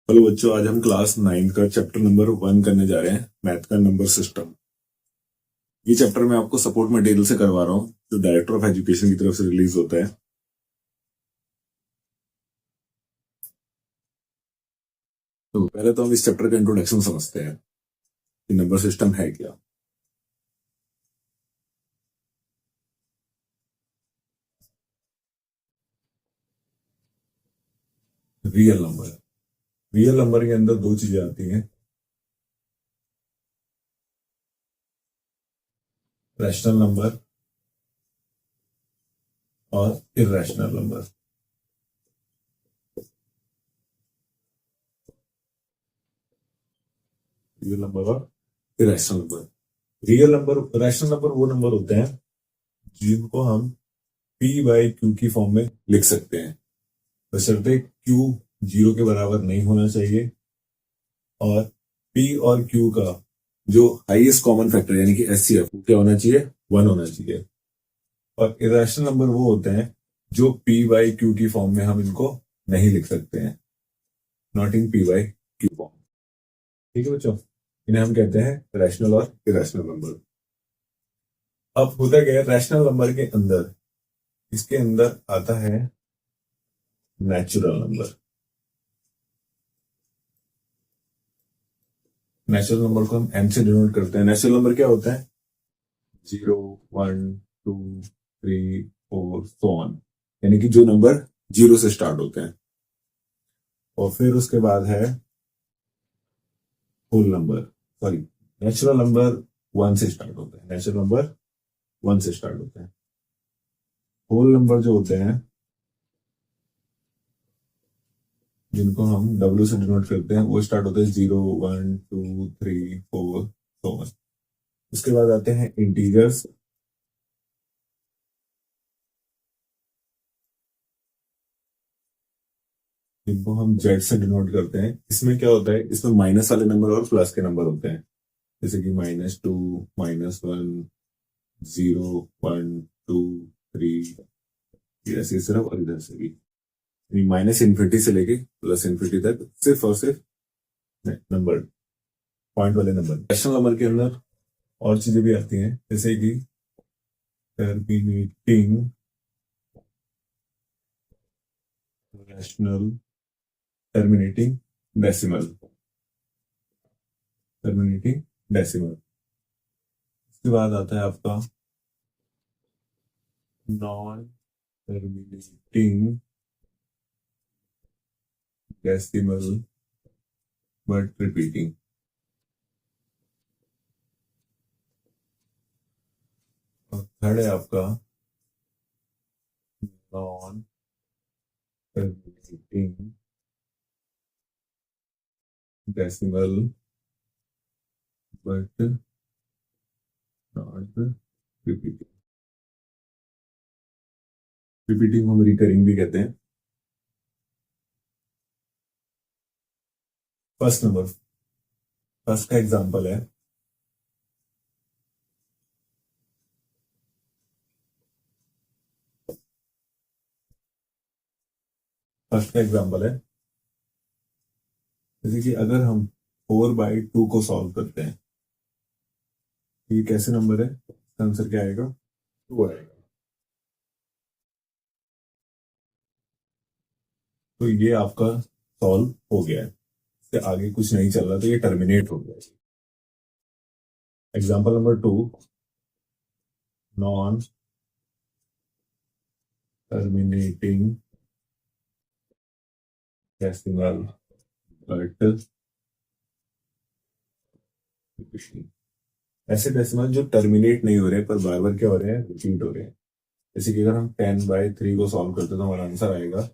Hello बच्चों, आज हम क्लास 9 का चैप्टर नंबर 1 करने जा रहे हैं, मैथ का नंबर सिस्टम। ये चैप्टर मैं आपको सपोर्ट मटेरियल से करवा रहा हूँ, जो डायरेक्टर ऑफ एजुकेशन की तरफ से रिलीज होता है। तो पहले तो हम इस चैप्टर का इंट्रोडक्शन समझते हैं कि नंबर सिस्टम है क्या। रियल नंबर के अंदर दो चीजें आती हैं, रैशनल नंबर और इरेशनल नंबर। रियल नंबर और इरेशनल नंबर। रैशनल नंबर वो नंबर होते हैं जिनको हम पी बाई क्यू की फॉर्म में लिख सकते हैं, बशर्ते क्यू जीरो के बराबर नहीं होना चाहिए और पी और क्यू का जो हाईएस्ट कॉमन फैक्टर यानी कि एचसीएफ क्या होना चाहिए, 1 होना चाहिए। और इरेशनल नंबर वो होते हैं जो पी बाई क्यू की फॉर्म में हम इनको नहीं लिख सकते हैं, not in P by Q form. ठीक है बच्चों, इन्हें हम कहते हैं रैशनल और इरेशनल नंबर। अब होता क्या है, रैशनल नंबर के अंदर इसके अंदर आता है नेचुरल नंबर। नेचुरल नंबर को हम एन से डिनोट करते हैं। नेचुरल नंबर क्या होता है, 0 1 2 3 4 सो ऑन, यानी कि जो नंबर जीरो से स्टार्ट होते हैं। और फिर उसके बाद है whole number, sorry, natural number 1 से स्टार्ट होते हैं। नेचुरल नंबर 1 से स्टार्ट होते हैं। होल नंबर जो होते हैं जिनको हम डब्ल्यू से डिनोट करते हैं वो स्टार्ट होते हैं 0 1 2 3 4 सो ऑन। उसके बाद आते हैं इंटीजर्स, जिनको हम जेड से डिनोट करते हैं। इसमें क्या होता है, इसमें माइनस वाले नंबर और प्लस के नंबर होते हैं, जैसे कि -2 -1 0 1 2 3, ऐसे सिर्फ और इधर से भी, माइनस इन्फिनिटी से लेके प्लस इन्फिनिटी तक सिर्फ और सिर्फ नंबर, पॉइंट वाले नंबर। रैशनल नंबर के अंदर और चीजें भी आती हैं, जैसे कि terminating rational, terminating decimal, terminating decimal. उसके बाद आता है आपका non terminating decimal but repeating. और थर्ड है आपका non terminating decimal but not repeating. Repeating हम रिकरिंग भी कहते हैं। फर्स्ट का एग्जांपल है, जैसे कि अगर हम 4/2 को सॉल्व करते हैं, ये कैसे नंबर है, इसका आंसर क्या आएगा, 2 आएगा। तो ये आपका सॉल्व हो गया है, इससे आगे कुछ नहीं चल रहा, तो ये टर्मिनेट हो गया। Example number 2, non terminating decimal but ऐसे डेसिमल जो टर्मिनेट नहीं हो रहे पर बार बार क्या हो रहे हैं, रिपीट हो रहे हैं। जैसे कि अगर हम 10/3 को सॉल्व करते हैं तो हमारा आंसर आएगा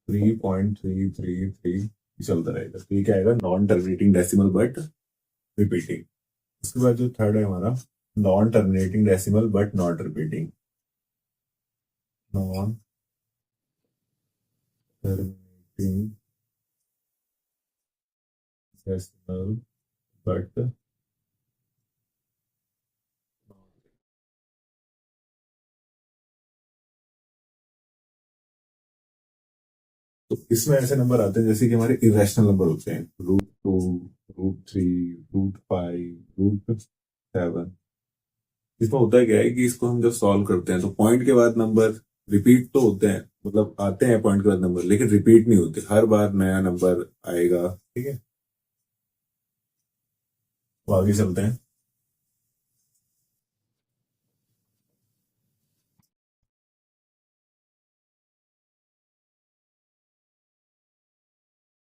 3.333, चलता रहेगा। तो ये क्या आएगा, non terminating decimal but repeating. उसके बाद जो थर्ड है हमारा, non terminating decimal but not repeating. Non terminating decimal but, तो तो इसमें ऐसे नंबर आते हैं जैसे कि हमारे इरेशनल नंबर होते हैं, √2, √3, √5, √7। इसमें होता क्या है कि इसको हम जब सॉल्व करते हैं तो पॉइंट के बाद नंबर रिपीट तो होते हैं, मतलब आते हैं पॉइंट के बाद नंबर, लेकिन रिपीट नहीं होते, हर बार नया नंबर आएगा। ठीक है, तो आगे चलते हैं।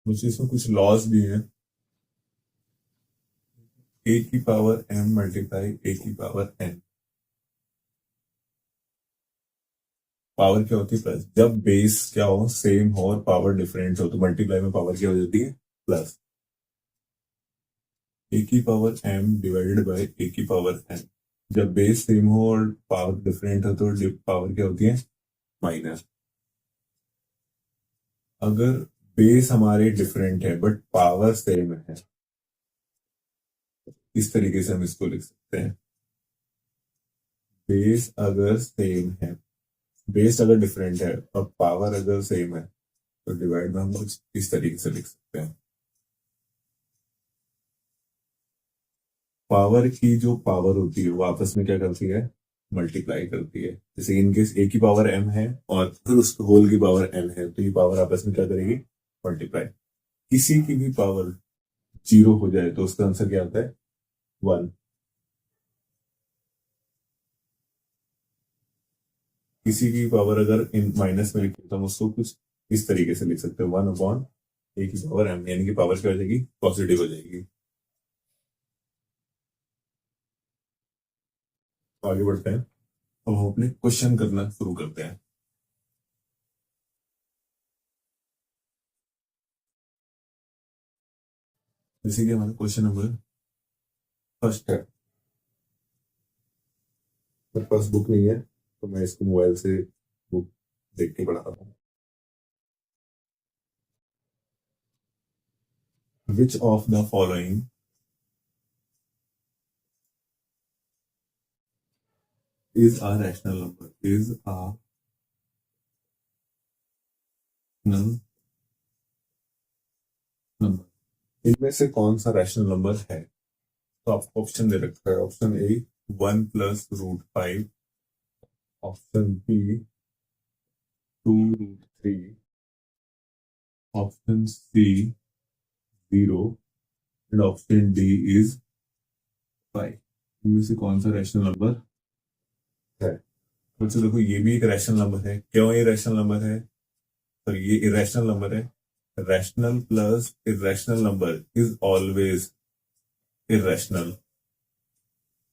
मुझे इसमें कुछ लॉस भी हैं। a की पावर m मल्टीप्लाई a की पावर n। पावर क्या होती है? प्लस। जब बेस क्या हो, सेम हो और पावर डिफरेंट हो तो मल्टीप्लाई में पावर क्या हो जाती है? प्लस। a की power m divided by a की पावर n। जब बेस सेम हो और पावर डिफरेंट हो तो पावर क्या होती है? माइनस। अगर बेस हमारे डिफरेंट है बट पावर सेम है, इस तरीके से हम इसको लिख सकते हैं। बेस अगर सेम है, बेस अगर डिफरेंट है और पावर अगर सेम है तो डिवाइड में हम कुछ इस तरीके से लिख सकते हैं। पावर की जो पावर होती है वो आपस में क्या करती है? मल्टीप्लाई करती है। जैसे इनकेस a की पावर m है और फिर उस होल की पावर n है तो ये पावर आपस में क्या करेगी? मल्टीप्लाई। किसी की भी पावर 0 हो जाए तो उसका आंसर क्या आता है? 1। किसी की पावर अगर इन माइनस में लिखे तो हम उसको कुछ इस तरीके से लिख सकते हैं, 1/a की पावर m, यानी कि पावर क्या हो जाएगी? पॉजिटिव हो जाएगी। तो आगे बढ़ते हैं। अब हम अपने क्वेश्चन करना शुरू करते हैं। जैसे कि हमारा क्वेश्चन नंबर फर्स्ट है। मेरे पास बुक नहीं है तो मैं इसको मोबाइल से बुक देख के पढ़ा रहा हूँ। Which of the following is a rational number? Is a number. इनमें से कौन सा रैशनल नंबर है? तो आपको ऑप्शन दे रखा है। Option A 1 + √5, option B 2√3, option C 0 and option D is 5। इनमें से कौन सा रैशनल नंबर है? तो देखो ये भी एक रैशनल नंबर है। क्यों ये रैशनल नंबर है? तो ये इरेशनल नंबर है। Rational plus irrational number is always irrational.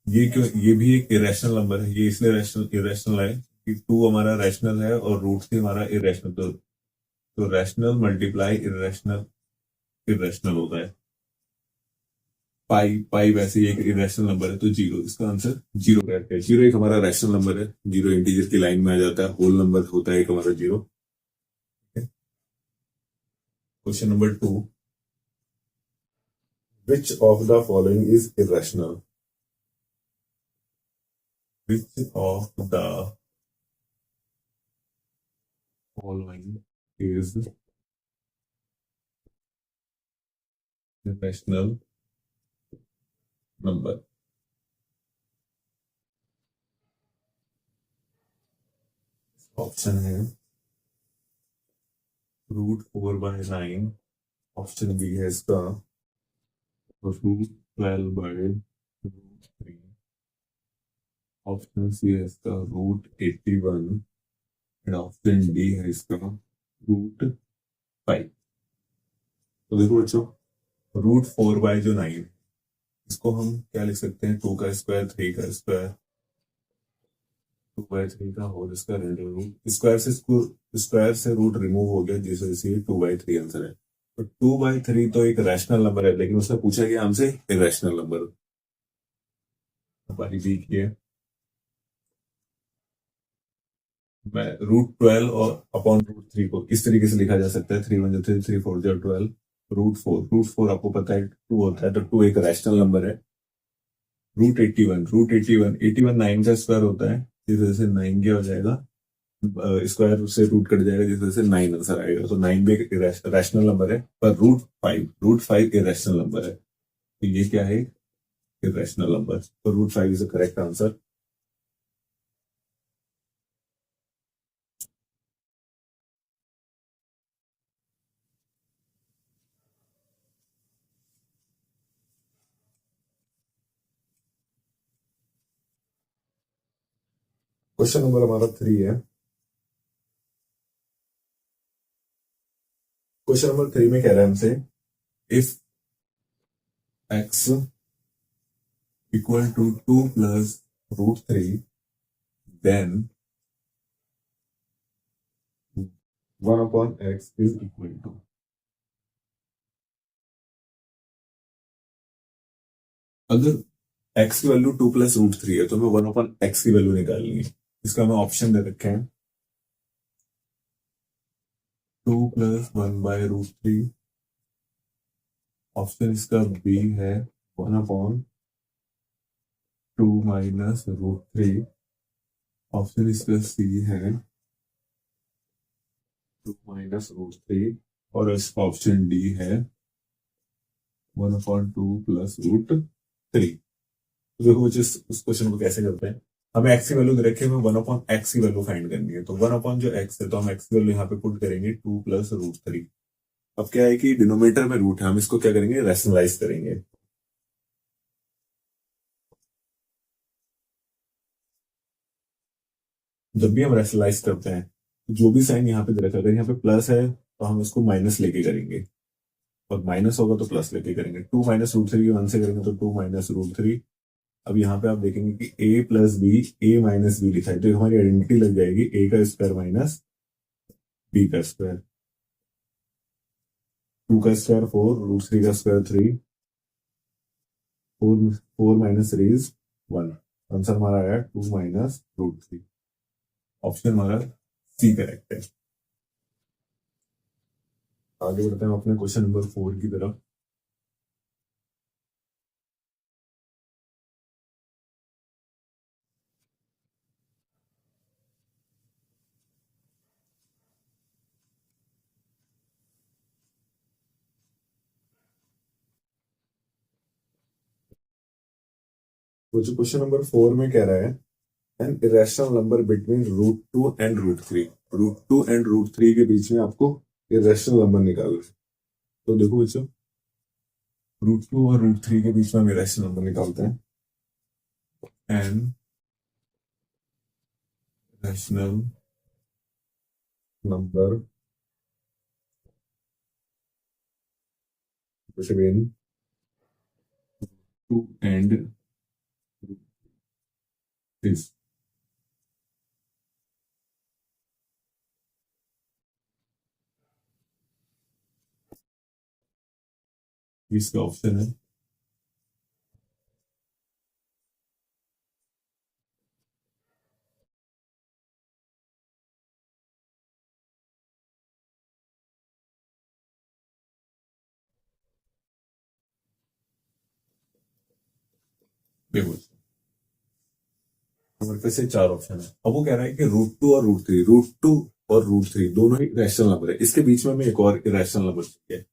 ये क्यों? ये भी एक इरेशनल नंबर है। ये इसलिए रैशनल इरेशनल है कि 2 हमारा रैशनल है और √3 हमारा इरेशनल। तो रैशनल मल्टीप्लाई इरेशनल इरेशनल होता है। पाई पाई वैसे ही एक इरेशनल नंबर है तो 0, इसका आंसर 0 करके है। 0 एक हमारा रैशनल नंबर है। 0 इंटीजर की लाइन में आ जाता है। होल नंबर होता है एक हमारा 0। Question number 2, which of the following is irrational? Which of the following is irrational number? Option है √4/9, ऑप्शन बी है इसका √12/√3, ऑप्शन सी है इसका √81 एंड ऑप्शन डी है इसका √5। तो देखो बच्चों, √4/9 इसको हम क्या लिख सकते हैं? 2 का स्क्वायर, 3 का स्क्वायर, 2/3 का होल स्क्वायर, रूट स्क्वायर से रूट रिमूव हो गया जिस वजह से 2/3 आंसर है। तो 2/3 तो एक रैशनल नंबर है, लेकिन उसने पूछा कि हमसे इरेशनल नंबर। हमारी वीक है। मैं √12 और अपॉन √3 को इस तरीके से लिखा जा सकता है। 3 1 3 3 4 12 √4 आपको पता है 2 होता है तो 2 एक रैशनल नंबर है। √81 9 का स्क्वायर होता है, इस वजह से 9 क्या हो जाएगा? स्क्वायर से रूट कट जाएगा, जिस वजह से 9 आंसर आएगा। तो 9 भी एक रैशनल नंबर है, पर रूट फाइव इरेशनल नंबर है। तो ये क्या है? Irrational number. तो root 5 is the correct answer. Question number हमारा 3 है। क्वेश्चन नंबर 3 में कह रहा है हमसे, if X equal to 2 + √3, then 1/x is equal to. अगर x की वैल्यू 2 + √3 है, तो हमें 1/x की वैल्यू निकालनी है। इसका हमें ऑप्शन दे रखे हैं, 2 + 1/√3। ऑप्शन इसका बी है 1/2 - √3। ऑप्शन इसका सी है 2 - √3। और इसका ऑप्शन डी है 1/2 + √3। तो देखो बच्चे, उस क्वेश्चन को कैसे करते हैं। हमें एक्स की वैल्यू दे रखी है, हमें 1/x की वैल्यू फाइंड करनी है। तो 1 जो एक्स है, तो हम एक्स की वैल्यू यहाँ पे पुट करेंगे 2 + √3। अब क्या है कि डिनोमिनेटर में रूट है, हम इसको क्या करेंगे, रैशनलाइज करेंगे। जब भी हम रैशनलाइज करते हैं, तो जो भी साइन यहाँ पे दे रखा है, अगर यहाँ पे प्लस है तो हम इसको माइनस लेके करेंगे, और माइनस होगा तो प्लस लेके करेंगे। 2 - √3 वन से करेंगे तो 2 - √3। अब यहाँ पे आप देखेंगे कि a + b लिखा है, तो हमारी आइडेंटिटी लग जाएगी, a का स्क्वायर माइनस b का स्क्वायर। 2 का स्क्वायर 4, √3 का स्क्वायर 3, 4 - 3 इज 1। आंसर हमारा आया 2 - √3। ऑप्शन हमारा सी करेक्ट है। आगे बढ़ते हैं अपने क्वेश्चन नंबर 4 की तरफ। वो जो क्वेश्चन नंबर 4 में कह रहा है, an irrational number between √2 and √3। √2 and √3 के बीच में आपको इरेशनल नंबर निकालना है। तो देखो बच्चों, √2 और √3 के बीच में हम इरेशनल नंबर निकालते हैं। An irrational number between 2 and this. इसका ऑप्शन है देखो, हमारे पास ये 4 ऑप्शन है। अब वो कह रहा है कि √2 और √3 दोनों ही रैशनल नंबर है, इसके बीच में हमें एक और रैशनल नंबर चाहिए।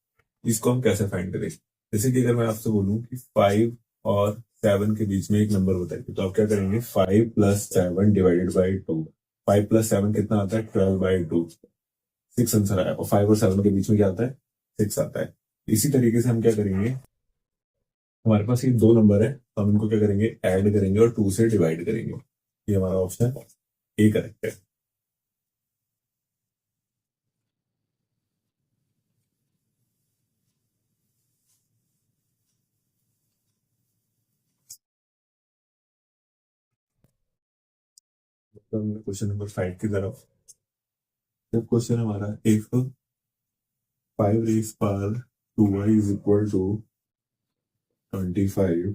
इसको हम कैसे फाइंड करें? जैसे कि अगर मैं आपसे बोलूं कि 5 और 7 के बीच में एक नंबर बताइए, तो आप क्या करेंगे, 5 + 7 ÷ 2। 5 + 7 कितना आता है, 12/2। 6 आंसर आया। और 5 और 7 के बीच में क्या आता है, 6 आता है। इसी तरीके से हम क्या करेंगे, हमारे पास ये दो नंबर है, तो हम इनको क्या करेंगे, ऐड करेंगे और 2 से डिवाइड करेंगे। ये हमारा ऑप्शन ए करेक्ट है। तो हमने क्वेश्चन नंबर 5 की तरफ। जब क्वेश्चन हमारा, if 5 raised power 2y is equal to 25,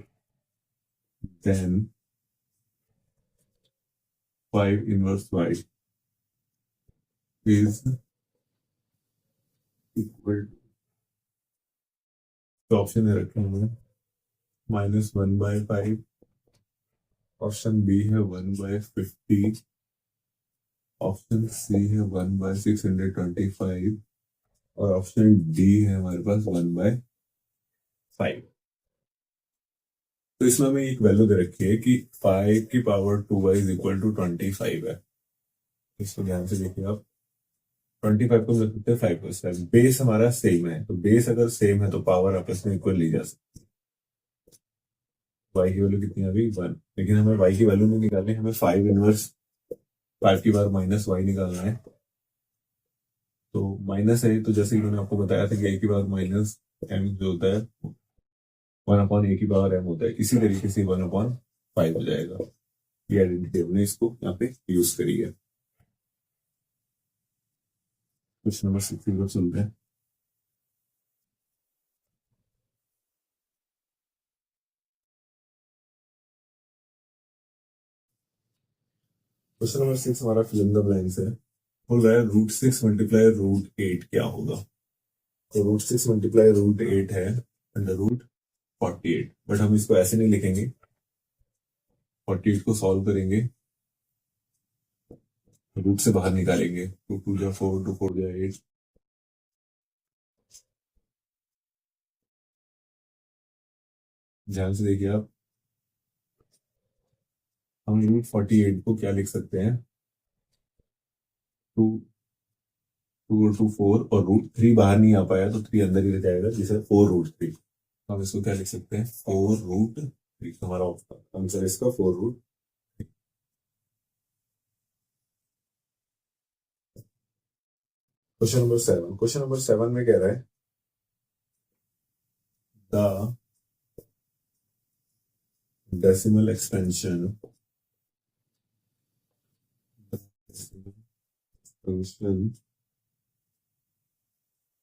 then 5 inverse y is equal to, option है रखे हमने, -1/5। ऑप्शन बी है 1/50। ऑप्शन सी है 1/625 और ऑप्शन डी है हमारे पास 1/5। तो इसमें हमें एक वैल्यू दे रखी है कि 5 की पावर 2 इज इक्वल टू 25 है। इसको ध्यान से देखिए आप, 25 को लिख सकते हैं 5%। बेस हमारा सेम है, तो बेस अगर सेम है तो पावर आपस में इक्वल ली जा सकती है। y की वैल्यू कितनी आ गई 1, लेकिन हमें y की वैल्यू नहीं निकालनी, हमें 5 इनवर्स 5 की बार माइनस y निकालना है। तो माइनस है, तो जैसे कि मैंने आपको बताया था कि a की पावर माइनस m जो होता है 1/a की पावर m होता है, इसी तरीके से 1/5 हो जाएगा। ये आइडेंटिटी हमने इसको यहाँ पे यूज करी है। क्वेश्चन नंबर 6 सुनते हैं। क्वेश्चन नंबर 6 हमारा फिल इन द ब्लैंक्स है। बोल रहा है √6 मल्टीप्लाई √8 क्या होगा। तो √6 मल्टीप्लाई √8 है √48, बट हम इसको ऐसे नहीं लिखेंगे, 48 को सॉल्व करेंगे, रूट से बाहर निकालेंगे। 2 2 जा 4, 2 4 जा 8, ध्यान से देखिए आप, हम √48 को क्या लिख सकते हैं, 2 2 और 2 4, और √3 बाहर नहीं आ पाया तो 3 अंदर ही रह जाएगा, जिसे 4√3। तो हम इसको क्या लिख सकते हैं, 4√3। हमारा आंसर इसका 4√3। क्वेश्चन नंबर 7 में कह रहा है the decimal expansion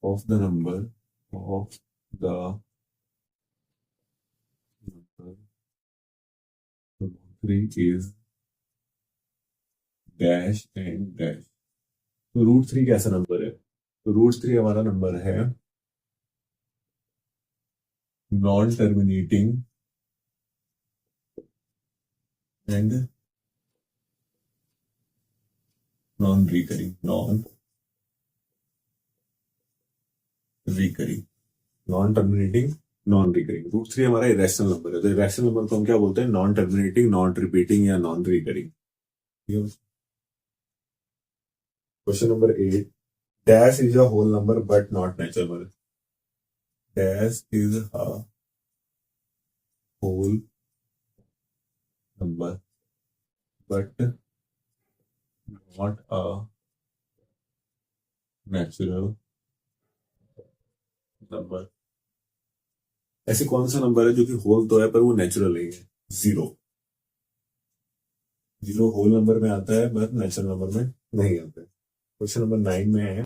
of the number √3 is dash and dash. तो √3 कैसा नंबर है, तो √3 हमारा नंबर है non terminating and non recurring, non terminating non recurring. √3 हमारा इरेशनल नंबर है, तो इरेशनल नंबर को हम क्या बोलते हैं, नॉन टर्मिनेटिंग, नॉन रिपीटिंग या non recurring. Question number 8, dash is a whole number but not natural. Dash is a whole number but not a natural number. ऐसे कौन सा नंबर है जो कि होल तो है पर वो नेचुरल नहीं है, जीरो। जीरो होल नंबर में आता है बट नेचुरल नंबर में नहीं आता है। क्वेश्चन नंबर 9 में है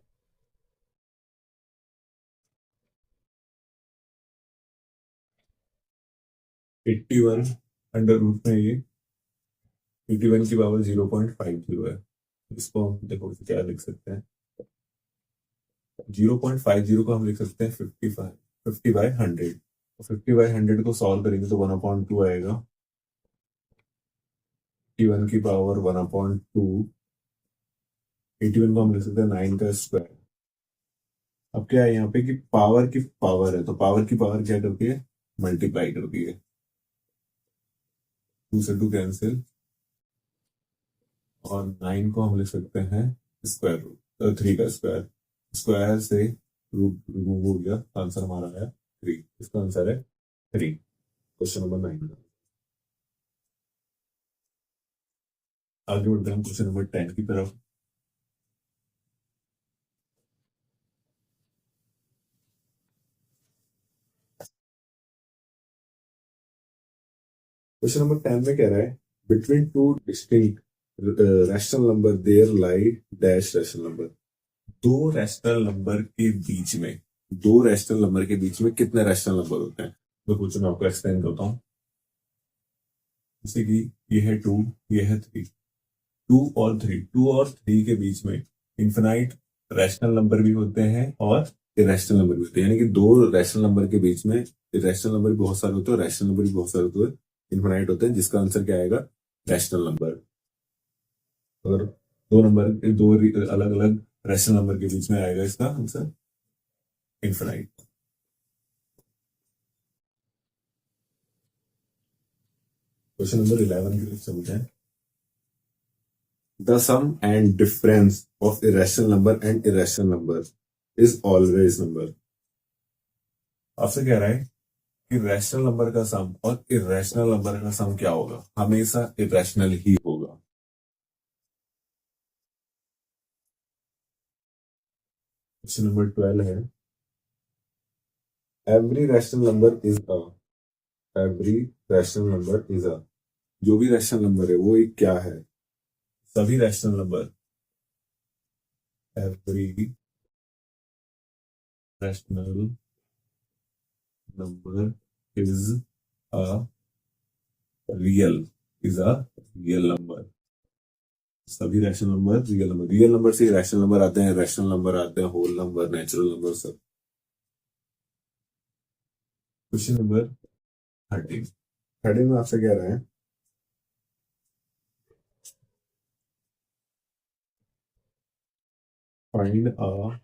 81 अंडर रूट में, ये 81 की पावर 0.50 है। इसको हम देखो क्या लिख सकते हैं, 0.50 को हम लिख सकते हैं 50/100। 50/100 को सॉल्व करेंगे तो 1/2 आएगा, 81 की पावर 1/2, 81 को हम लिख सकते हैं 9 का स्क्वायर। अब क्या है यहाँ पे कि पावर की पावर है, तो पावर की पावर क्या करती है, मल्टीप्लाई करती है। 2 से 2 कैंसिल, और 9 को हम लिख सकते हैं स्क्वायर रूट, तो 3 का स्क्वायर, स्क्वायर से रूट रिमूव हो गया, आंसर हमारा है 3। इसका आंसर है 3। क्वेश्चन नंबर 9 का। आगे बढ़ते हैं क्वेश्चन नंबर 10 की तरफ। क्वेश्चन नंबर 10 में कह रहा है between two distinct rational number there lie dash rational number. दो रैशनल नंबर के बीच में, दो रैशनल नंबर के बीच में कितने रैशनल नंबर होते हैं। तो कुछ मैं आपको एक्सप्लेन करता हूँ। जैसे कि ये है 2, ये है 3, 2 और 3 के बीच में इन्फिनाइट रैशनल नंबर भी होते हैं और इरेशनल नंबर भी होते हैं, यानी कि दो रैशनल नंबर के बीच में इरेशनल नंबर भी बहुत सारे होते हैं और रैशनल नंबर भी बहुत सारे होते हैं, इन्फिनाइट होते हैं, जिसका आंसर क्या आएगा, रैशनल नंबर। अगर दो अलग अलग रैशनल नंबर के बीच में आएगा इसका आंसर इनफिनाइट। क्वेश्चन नंबर 11 की तरफ चलते हैं। The sum and difference of irrational number and irrational number is always number. आपसे कह रहा है कि रैशनल नंबर का सम और इरेशनल नंबर का सम क्या होगा, हमेशा इरेशनल ही होगा। क्वेश्चन नंबर 12 है, every rational number is a, every rational number is अ, जो भी रैशनल नंबर है वो एक क्या है, सभी rational number, every rational number is a real, is a real number. सभी rational number real number, real number से रैशनल नंबर आते हैं, रैशनल नंबर आते हैं, होल नंबर, नेचुरल नंबर, सब। क्वेश्चन नंबर 13, 13 में आपसे कह रहे हैं, find a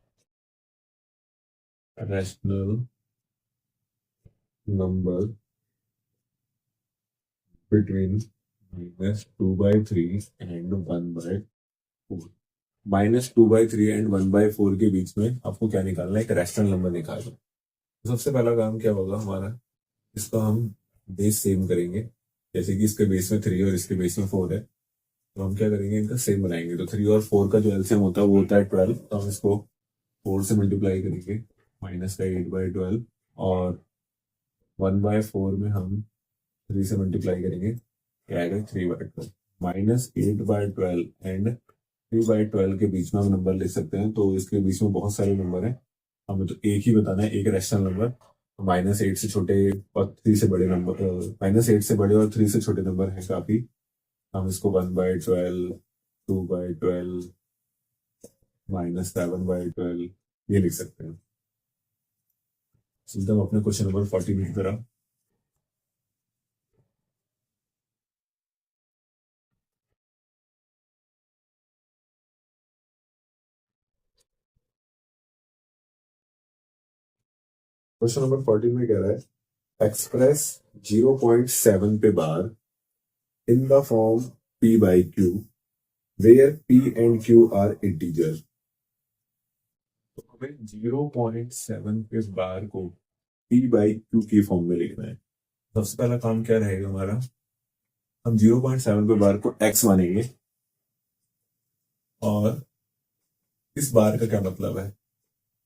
rational number between -2/3 and 1/4। -2/3 and 1/4 के बीच में आपको क्या निकालना है, एक रैशनल नंबर निकालना है। तो सबसे पहला काम क्या होगा हमारा, इसका हम बेस सेम करेंगे। जैसे कि इसके बेस में 3 और इसके बेस में 4 है, तो हम क्या करेंगे, इनका सेम बनाएंगे। तो 3 और 4 का जो एलसीएम होता है वो होता है 12, तो हम इसको 4 से मल्टीप्लाई करेंगे, माइनस का 8/12, और 1/4 में हम 3 से मल्टीप्लाई करेंगे, क्या आएगा 3/12। -8/12 एंड 3/12 के बीच में हम नंबर लिख सकते हैं, तो इसके बीच में बहुत सारे नंबर हैं, हमें तो एक ही बताना है, एक रैशनल नंबर। -8 से छोटे और 3 से बड़े नंबर, -8 से बड़े और 3 से छोटे नंबर हैं काफी, हम इसको 1/12, 2/12, -7/12 ये लिख सकते हैं। सीधा हम अपने क्वेश्चन नंबर 14 की तरफ। क्वेश्चन नंबर 14 में कह रहा है, एक्सप्रेस 0.7 पे bar in the form p/q where p and q are integer. तो हमें 0.7 पे बार को p/q की फॉर्म में लिखना है। सबसे पहला काम क्या रहेगा हमारा, हम 0.7 पे बार को x मानेंगे, और इस बार का क्या मतलब है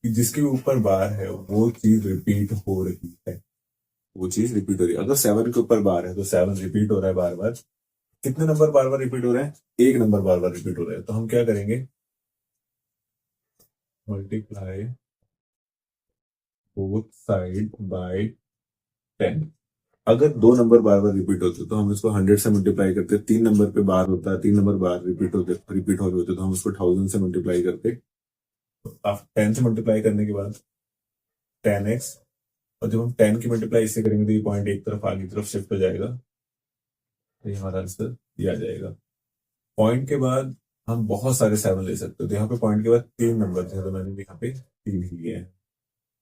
कि जिसके ऊपर बार है वो चीज रिपीट हो रही है, वो चीज रिपीट हो रही है। अगर 7 के ऊपर बार है तो 7 रिपीट हो रहा है बार बार। कितने नंबर बार बार रिपीट हो रहे हैं, एक नंबर बार बार रिपीट हो रहा है, तो हम क्या करेंगे, मल्टीप्लाई बोथ साइड बाय 10। अगर दो नंबर बार बार रिपीट होते तो हम इसको 100 से मल्टीप्लाई करते, 3 नंबर पे बार होता है, 3 नंबर बार रिपीट हो रहे होते तो हम उसको 1000 से मल्टीप्लाई करते। तो आप 10 से मल्टीप्लाई करने के बाद 10x, और जब हम 10 की मल्टीप्लाई इससे करेंगे तो ये पॉइंट एक तरफ आगे तरफ शिफ्ट हो जाएगा, तो ये हमारा आंसर दिया जाएगा। पॉइंट के बाद हम बहुत सारे 7 ले सकते हो, तो यहाँ पे पॉइंट के बाद 3 नंबर थे, तो मैंने यहाँ पे 3 ही लिए हैं।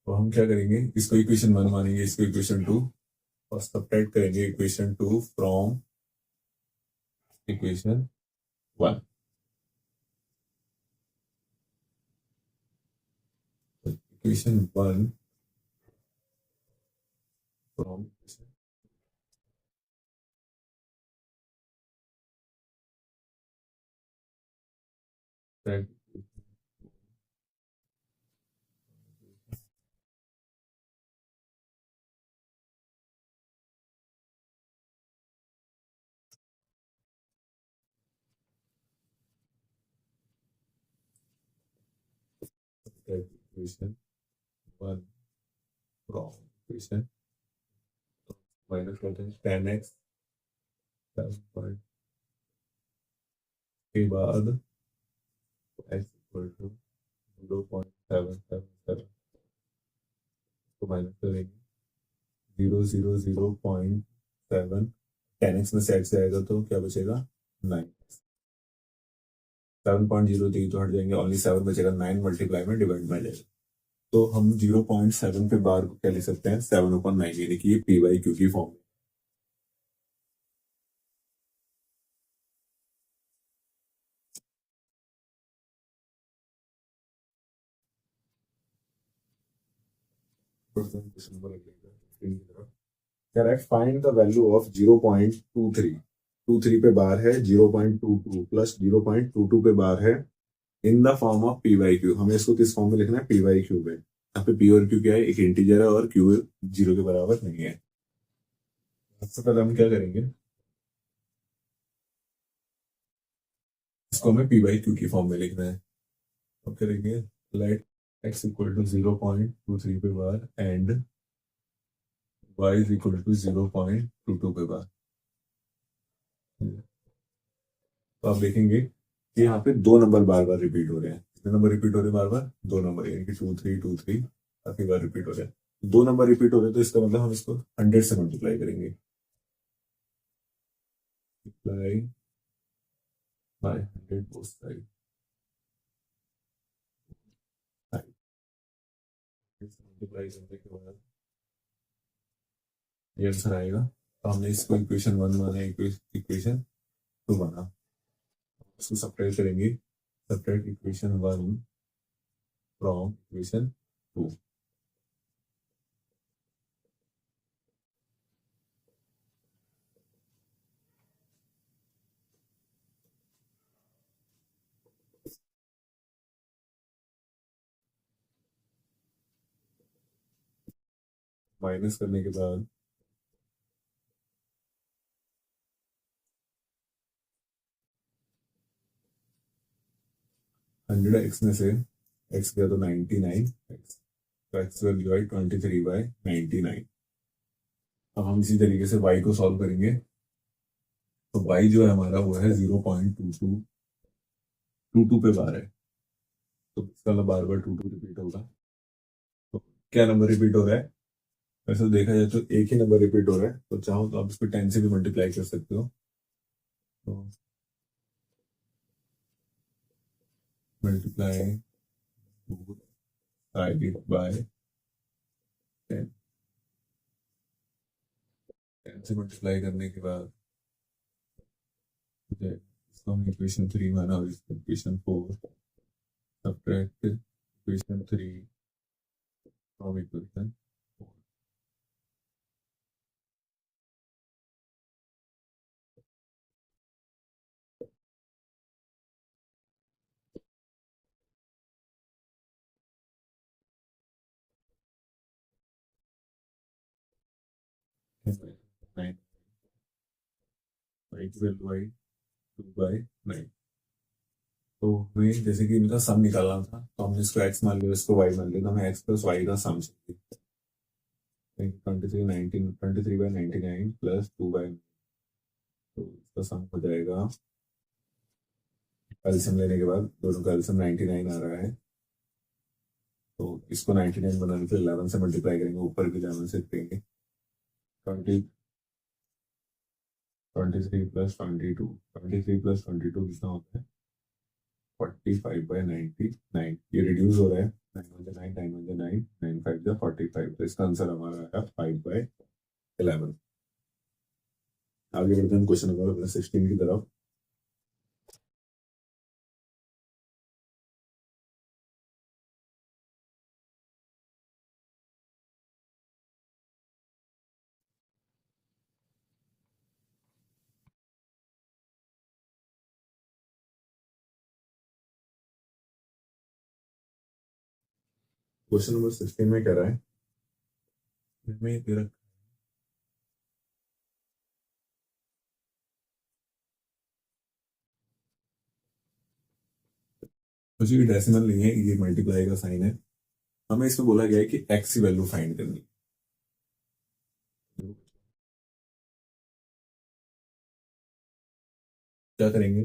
तो हम क्या करेंगे, इसको इक्वेशन 1 मानेंगे, इसको इक्वेशन 2, और सब्ट्रैक्ट करेंगे equation 2 from equation 1। Equation 1 from equation 1 from equation, minus करते हैं 10x के बाद x इक्वल टू 0.777 को माइनस करेंगे, 0.7, 10x में से x जाएगा तो क्या बचेगा 9। 7.03 तो हट जाएंगे, ओनली 7 बचेगा, 9 मल्टीप्लाई में डिवाइड में आ जाएगा। तो हम 0.7 पे बार को क्या लिख सकते हैं, 7/9, यानी कि ये पी बाई क्यू की फॉर्म में। क्वेश्चन नंबर कह रहा है फाइंड द वैल्यू ऑफ 0.23 पे बार है, 0.22 प्लस 0.22 पे बार है, इन the form of P by Q. हमें इसको किस फॉर्म में लिखना है, पी बाई क्यू में। यहाँ पे पी और क्यू क्या है, एक इंटीजर है और क्यू 0 के बराबर नहीं है। सबसे पहले हम क्या करेंगे, इसको हमें पी बाई क्यू की फॉर्म में लिखना है। अब करेंगे लेट x इक्वल टू 0.23 पे bar and y is equal to 0.22 पे बार। तो आप देखेंगे कि यहाँ पे दो नंबर बार बार रिपीट हो रहे हैं। कितने नंबर रिपीट हो रहे हैं बार बार, दो नंबर, यानी कि 2 3 काफी बार रिपीट हो रहे हैं। दो नंबर रिपीट हो रहे हैं तो इसका मतलब हम इसको 100 से मल्टीप्लाई करेंगे, multiply by 100 both side, multiply करने के बाद ये आंसर आएगा। तो हमने इसको इक्वेशन 1 माना, इक्वेशन 2 माना। इसको सब्ट्रैक्ट करेंगे, subtract equation 1 from equation 2। Minus करने के बाद 100x में से x गया तो 99x, तो x वैल्यू आई 23/99। अब हम इसी तरीके से y को सॉल्व करेंगे। तो y जो है हमारा वो है 0.22 पे बार है, तो इसका मतलब बार बार 22 रिपीट होगा। तो क्या नंबर रिपीट हो रहा है, वैसे तो देखा जाए तो एक ही नंबर रिपीट हो रहा है, तो चाहो तो आप इसको 10 से भी मल्टीप्लाई कर सकते हो। तो मल्टीप्लाई बाय 10, 10 से मल्टीप्लाई करने के बाद इसको हम इक्वेशन 3 माना और इसको equation 4, subtract equation 3 from equation 9, y की वैल्यू आई 2/9। तो हमें जैसे कि इनका सम निकालना था, तो हमने इसको x मान लिया, इसको y मान लिया, तो हमें x प्लस वाई का सम चाहिए। 23/99 प्लस 2/9, तो इसका सम हो जाएगा, एलसीएम लेने के बाद दोनों का एलसीएम 99 आ रहा है। तो इसको 99 बनाने के लिए 11 से मल्टीप्लाई करेंगे, ऊपर भी 11 से करेंगे। 23 प्लस 22, 23 प्लस 22 कितना होता है, 45/99। ये रिड्यूस हो रहा है, 9 9 9 9 9 5 45, तो इसका आंसर हमारा है 5/11। आगे बढ़ते हैं क्वेश्चन नंबर 16 की तरफ। क्वेश्चन नंबर 16 में कह रहा है, में तेरा कुछ भी डेसिमल नहीं है, ये मल्टीप्लाई का साइन है। हमें इसमें बोला गया है कि x की वैल्यू फाइंड करनी। क्या करेंगे,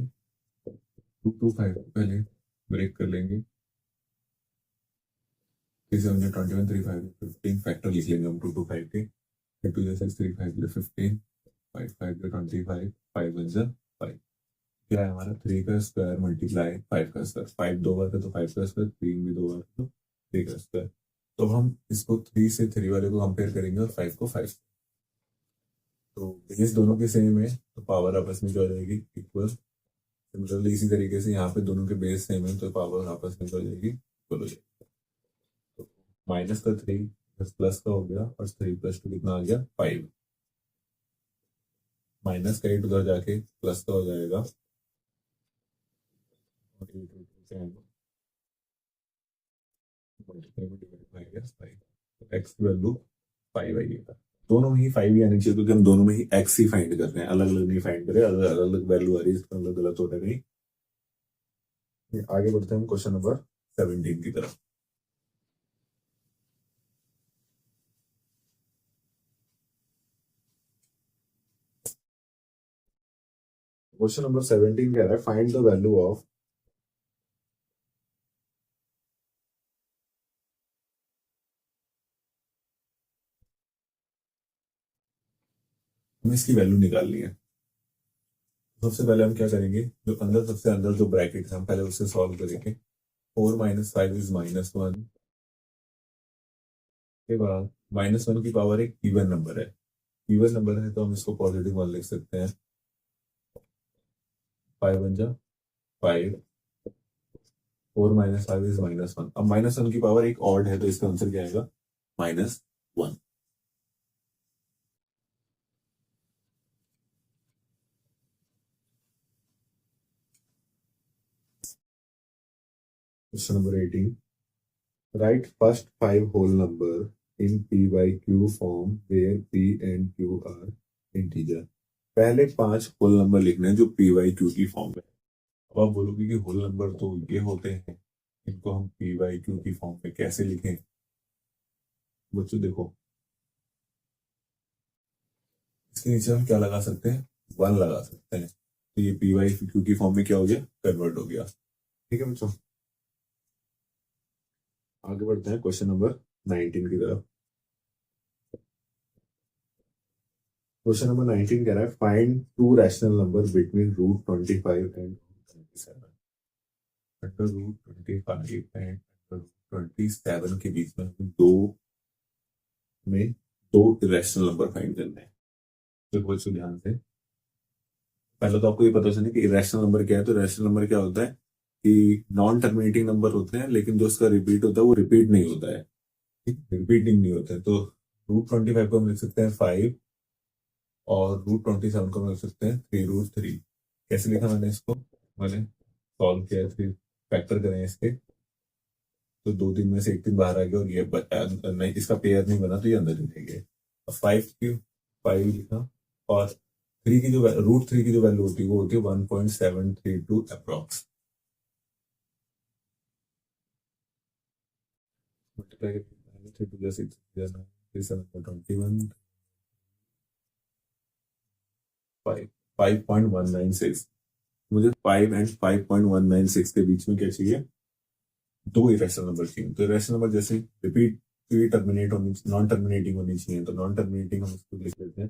2 2 5 पहले ब्रेक कर लेंगे, 3 फैक्टर लिख लेंगे हम 2 2 5 के, 2 2 3 5 15, 5 5 25, 5 1 5। क्या है हमारा 3 का स्क्वायर मल्टीप्लाई 5 का स्क्वायर, 5 दो बार है तो 5 का स्क्वायर, 3 भी दो बार है तो 3 का स्क्वायर। तो हम इसको 3 से 3 वाले को कंपेयर करेंगे और 5 को 5। तो बेस दोनों के सेम है तो पावर आपस में क्या हो जाएगी, इक्वल। सिमिलरली इसी तरीके से यहाँ पे दोनों के बेस सेम है तो पावर आपस में क्या हो जाएगी, इक्वल हो जाएगी। तो माइनस का 3 प्लस का हो गया और 3 + 2 कितना आ गया, 5। माइनस का 8 उधर जाके प्लस का हो जाएगा और 8 से मल्टीप्लाई में डिवाइड बाय 5। तो एक्स की वैल्यू 5 आएगी। दोनों में ही 5 ही आनी चाहिए क्योंकि हम दोनों में ही एक्स ही फाइंड कर रहे हैं, अलग अलग नहीं फाइंड कर रहे, अलग अलग वैल्यू आ रही है, इसका मतलब गलत हो रहा है नहीं। आगे बढ़ते हैं हम क्वेश्चन नंबर 17 की तरफ। क्वेश्चन नंबर 17 कह रहा है फाइंड द वैल्यू ऑफ हमें इसकी वैल्यू निकालनी है। सबसे पहले हम क्या करेंगे, जो अंदर सबसे अंदर जो ब्रैकेट है हम पहले उससे सॉल्व करेंगे। 4 - 5 इज -1 के बाद -1 की पावर एक इवन नंबर है। इवन नंबर है तो हम इसको पॉजिटिव 1 लिख सकते हैं। 5 बन जा 5, 4 - 5 इज -1। अब -1 की पावर एक ऑड है तो इसका आंसर क्या आएगा, -1। Question number 18, write first 5 whole number in p by q form where p and q are integer. पहले 5 होल नंबर लिखने हैं जो p by q की फॉर्म में। अब आप बोलोगे कि होल नंबर तो ये होते हैं, इनको हम p by q की फॉर्म में कैसे लिखें। बच्चों देखो, इसके नीचे हम क्या लगा सकते हैं, 1 लगा सकते हैं, तो ये p by q की फॉर्म में क्या हो गया, कन्वर्ट हो गया। ठीक है बच्चों, आगे बढ़ते हैं क्वेश्चन नंबर 19 की तरफ। क्वेश्चन नंबर 19 कह रहा है find 2 rational number between √25 and 27। √25 and √27 के बीच में हमें में दो इरेशनल नंबर फाइंड करने हैं। तो बच्चों ध्यान से, पहले तो आपको ये पता चले कि इरेशनल नंबर क्या है। तो इरेशनल नंबर क्या होता है कि नॉन टर्मिनेटिंग नंबर होते हैं लेकिन जो उसका रिपीट होता है वो रिपीट नहीं होता है, रिपीटिंग नहीं होता है। तो √25 को हम लिख सकते हैं 5 और √27 को हम लिख सकते हैं 3√3। कैसे लिखा मैंने इसको, मैंने सॉल्व किया, 3 फैक्टर करें इसके तो 2 3 में से 1 3 बाहर आ गया और ये नहीं, इसका पेयर नहीं बना तो ये अंदर लिखेंगे। 5 लिखा और 3 की जो √3 की जो वैल्यू होती है वो होती है 1.732 अप्रॉक्स। मल्टीप्लाई 3 2 6 21 5.196। मुझे 5 एंड 5.196 के बीच में क्या चाहिए, 2 इरेशनल नंबर चाहिए। तो इरेशनल नंबर जैसे रिपीट टर्मिनेट होनी, नॉन टर्मिनेटिंग होनी चाहिए, तो नॉन टर्मिनेटिंग हम इसको लिख लेते हैं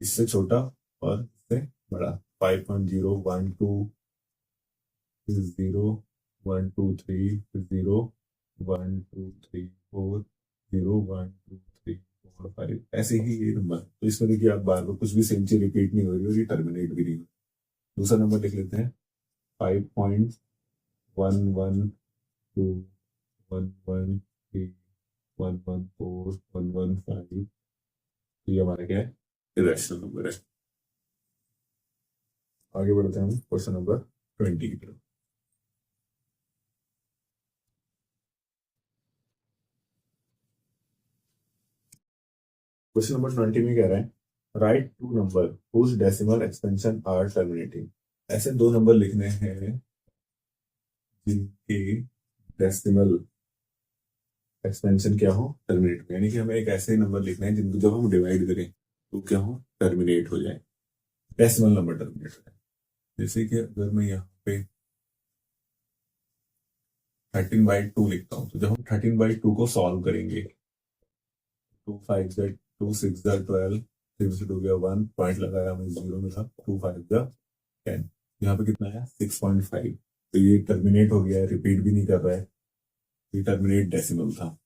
इससे छोटा और इससे बड़ा। 5.012 0 1 2 3 0 1 2 3 4 0 1 2 3 4 5, ऐसे ही ये नंबर। तो इसमें देखिए आप बार बार कुछ भी सेम चीज रिपीट नहीं हो रही और ये टर्मिनेट भी नहीं हो रही। दूसरा नंबर लिख लेते हैं 5.112 113 114 115। तो ये हमारा क्या है, इरेशनल नंबर है। आगे बढ़ते हैं हम क्वेश्चन नंबर 20 की तरफ। क्वेश्चन नंबर 20 में कह रहा है write 2 number whose decimal expansion are terminating. ऐसे 2 नंबर लिखने हैं जिनके डेसिमल एक्सपेंशन क्या हो, टर्मिनेट हो। यानी कि हमें एक ऐसे नंबर लिखना है जिनको जब हम डिवाइड करें तो क्या हो, टर्मिनेट हो जाए, डेसिमल नंबर टर्मिनेट हो जाए। जैसे कि अगर मैं यहाँ पे 13/2 लिखता हूँ तो जब हम 13/2 को सॉल्व करेंगे 2 5 z 2 6 z 12, 3 से 2 गया 1 पॉइंट लगाया हमें 0 मिला, 2 5 10। यहाँ पे कितना है 6.5, तो ये टर्मिनेट हो गया है, रिपीट भी नहीं कर रहा है, ये टर्मिनेट डेसिमल था।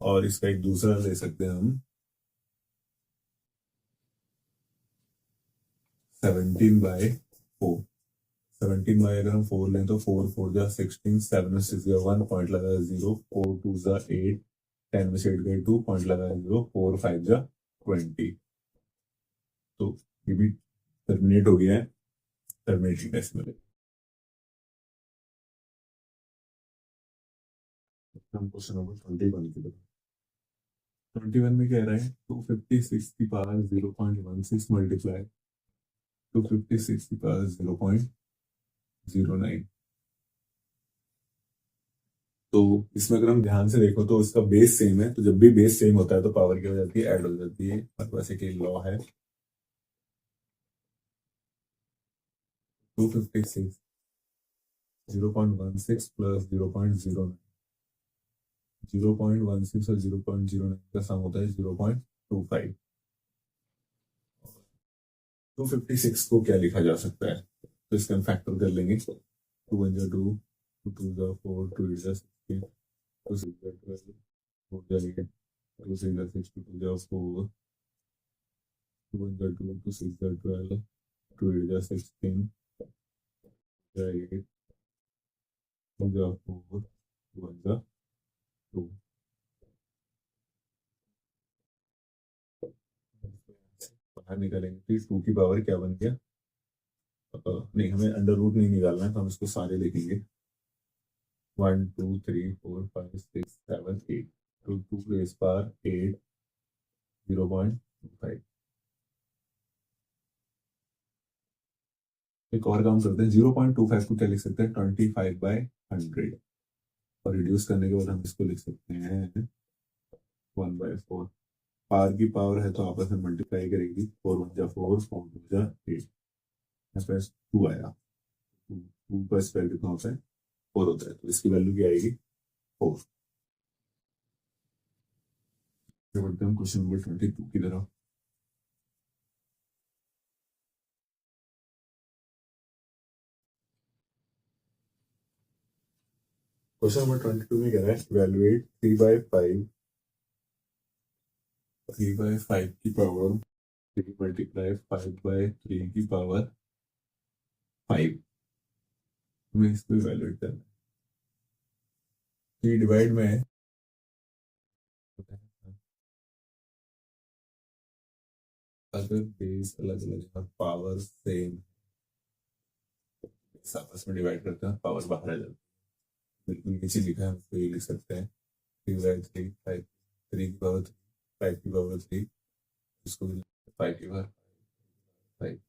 और इसका एक दूसरा ले सकते हैं हम 17/4। 17 अगर हम 4 लें तो 4 4 जा 16, 7 में 6 गया 1, पॉइंट लगाया 0, 4 2 जा 8, 10 में से 8 गए 2, पॉइंट लगाया 0, 4 5 जा 20। तो ये भी टर्मिनेट हो गया है, टर्मिनेटिंग डेसिमल है। हम क्वेश्चन नंबर 21 की तरफ। 21 में कह रहा है 256 की पावर 0.16 मल्टीप्लाई 256 की पावर 0.09। तो इसमें अगर हम ध्यान से देखो तो इसका बेस सेम है, तो जब भी बेस सेम होता है तो पावर क्या हो जाती है, ऐड हो जाती है। हमारे पास एक लॉ है 256 0.16 प्लस 0.09, 0.16 और 0.09 का सम होता है 0.25। 256 को क्या लिखा जा सकता है, तो इसका हम फैक्टर कर लेंगे। 2 1 जा 2, 2 2 जा 4, 2 8 जा 16, 2 6 जा 12, 4 जा 8, 2 6 जा 6, 2 जा 4, 2 1 जा 2, 2 6 जा 12, 2 8 जा 16, जा 8, 2 जा 4, 2 1 जा 2। बाहर निकालेंगे फिर 2 की पावर क्या बन गया, नहीं हमें अंडर रूट नहीं निकालना है, तो हम इसको सारे लिखेंगे 1 2 3 4 5 6 7 8, तो 2 रेस पावर 8 0.25। एक और काम करते हैं, 0.25 को क्या लिख सकते हैं 25/100, और रिड्यूस करने के बाद हम इसको लिख सकते हैं 1/4। पावर की पावर है तो आपस में मल्टीप्लाई करेंगी, 4 1 जा 4, 4 2 जा 8, यहाँ पे 2 आया, 2 का स्क्वायर कितना होता है 4 होता है, तो इसकी वैल्यू क्या आएगी 4। बढ़ते हैं क्वेश्चन नंबर 22 की तरफ। क्वेश्चन नंबर 22 में कह रहा है इवैल्यूएट 3/5 की पावर 3 मल्टीप्लाई 5/3 की पावर 5, हमें इसको इवैल्यूएट करना है। 3 डिवाइड में है, अगर बेस अलग अलग है पावर सेम, आपस में डिवाइड करते हैं पावर बाहर आ जाती है, बिल्कुल नीचे लिखा है, हम इसको ये लिख सकते हैं 3/3 5, 3 की पावर 3, 5 की पावर 3, इसको 5 की पावर 5,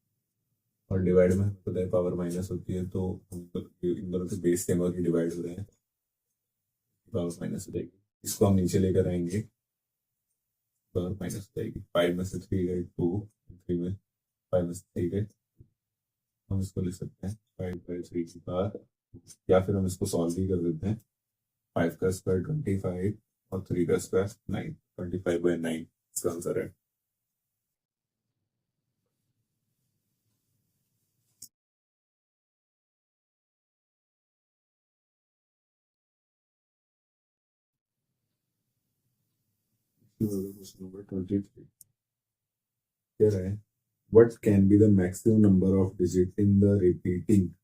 और डिवाइड में हमें पता है पावर माइनस होती है, तो इन दोनों के बेस सेम और डिवाइड हो रहे हैं, पावर माइनस हो जाएगी, इसको हम नीचे लेकर आएंगे, पावर माइनस हो जाएगी, 5 में से 3 गए 2, 3 में 5 में से 3 गए, हम इसको लिख सकते हैं 5/3 की पावर, या फिर हम इसको सॉल्व भी कर देते हैं, 5 का स्क्वायर 25 और 3 का स्क्वायर 9, 25/9 इसका आंसर है। क्वेश्चन नंबर 23 कह रहे हैं what can be the maximum number of digits in the repeating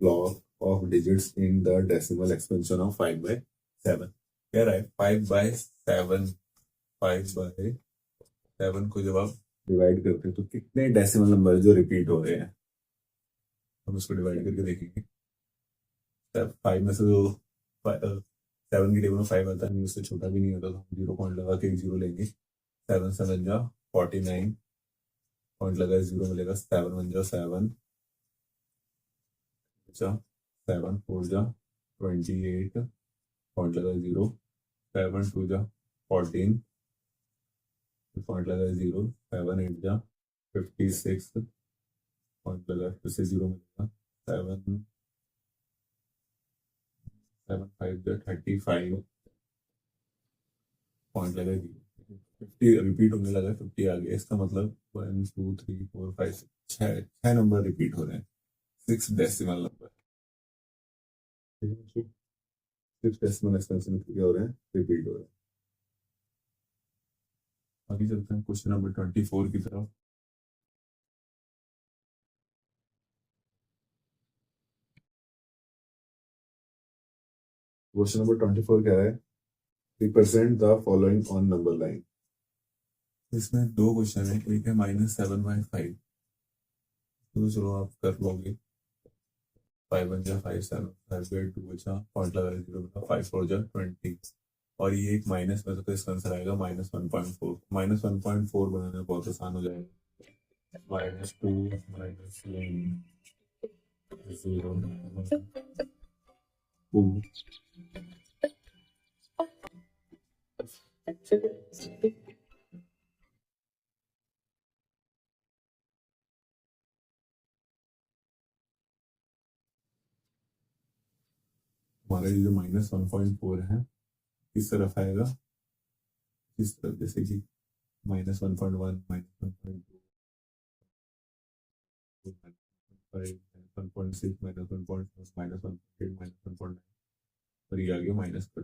block of digits in the decimal expansion of 5/7। कह रहा है 5/7, 5/7 को जब आप डिवाइड करते हैं तो कितने डेसिमल नंबर जो रिपीट हो रहे हैं, हम उसको डिवाइड करके देखेंगे। 5 में से जो 7 की टेबल में 5 आता है, उससे छोटा भी नहीं होता, तो हम 0 पॉइंट लगा के एक 0 लेंगे, 7 7 जा 49, पॉइंट लगा 0 मिलेगा, 7 1 जा 7 जा 7 4 जा 28, पॉइंट लगा 0, 7 2 जा 14, पॉइंट लगा 0, 7 8 जा 56, पॉइंट लगा फिर से 0 मिलेगा, 7 7 5 जा 35, पॉइंट लगा 0, 50 रिपीट होने लगा, 50 आ गया, इसका मतलब 1 2 3 4 5 6 नंबर रिपीट हो रहे हैं। 6 डेसिमल नंबर, 6 डेसिमल एक्सपेंशन क्या हो रहे हैं, रिपीट हो रहे हैं। आगे चलते हैं क्वेश्चन नंबर 24 की तरफ। क्वेश्चन नंबर 24 क्या है, represent the following on number line. इसमें दो क्वेश्चन है, एक है -7/5, तो चलो आप कर लोगे। 5 1 जा 5 7 5 2 बचा, पॉइंट लगा 0 बचा, 5 4 जा 20, और ये एक माइनस में, तो इसका आंसर आएगा -1.4। -1.4 बनाना बहुत आसान हो जाएगा। -2 -1 0 2। हमारा ये जो -1.4 है किस तरफ आएगा, किस तरफ, जैसे कि -1.1 -1.2 -1.6 -1.7 -1.8 -1.9, और ये आ गया -2।